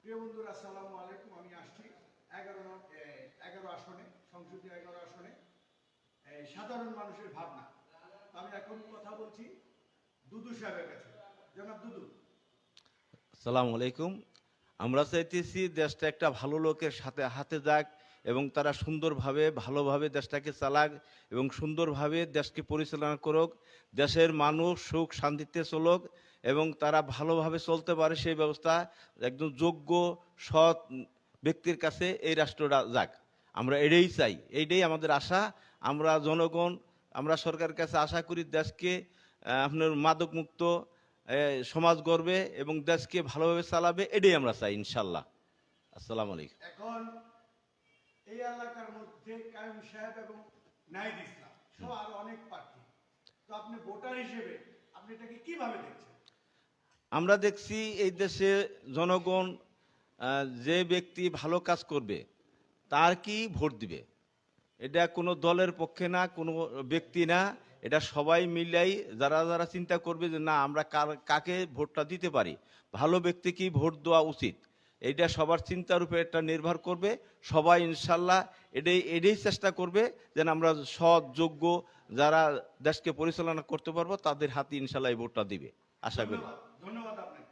প্রিয় বন্ধুরা, আসসালামু আলাইকুম। আমি আসছি 11 আসনে, সংসদীয় 11 আসনে সাধারণ মানুষের ভাবনা। আমি এখন কথা বলছি দুদু সাহেবের কাছে। জনাব দুদু। আসসালামু আলাইকুম। আমরা চাইতেছি দেশটা একটা ভালো লোকের সাথে হাতে যাক এবং তারা সুন্দরভাবে ভালোভাবে দেশটাকে চালাক এবং সুন্দরভাবে দেশকে পরিচালনা করুক, দেশের মানুষ সুখ শান্তিতে চলুক এবং তারা ভালোভাবে চলতে পারে সেই ব্যবস্থা একদম যোগ্য সৎ ব্যক্তির কাছে এই রাষ্ট্রটা যাক। আমরা এটাই চাই, এইটাই আমাদের আশা। আমরা জনগণ, আমরা সরকারের কাছে আশা করি দেশকে আপনার মাদকমুক্ত সমাজ গড়বে এবং দেশকে ভালোভাবে চালাবে, এটাই আমরা চাই ইনশাল্লাহ। আসসালামু আলাইকুম। এখন এই এলাকার মধ্যে কায়ুম সাহেব এবং নাহিদ ইসলাম সহ আরো অনেক প্রার্থী। তো আপনি ভোটার হিসেবে আপনি এটাকে কিভাবে দেখছেন? আমরা দেখছি এই দেশে জনগণ যে ব্যক্তি ভালো কাজ করবে তার কি ভোট দিবে। এটা কোনো দলের পক্ষে না, কোনো ব্যক্তি না, এটা সবাই মিলাই যারা যারা চিন্তা করবে যে না আমরা কাকে ভোটটা দিতে পারি, ভালো ব্যক্তিকেই ভোট দেওয়া উচিত, এইটা সবার চিন্তার উপরে এটা নির্ভর করবে। সবাই ইনশাল্লাহ এটাই চেষ্টা করবে যেন আমরা সৎ যোগ্য যারা দেশকে পরিচালনা করতে পারবো তাদের হাতে ইনশাল্লাহ এই ভোটটা দিবে, আশা করি। ধন্যবাদ আপনাকে।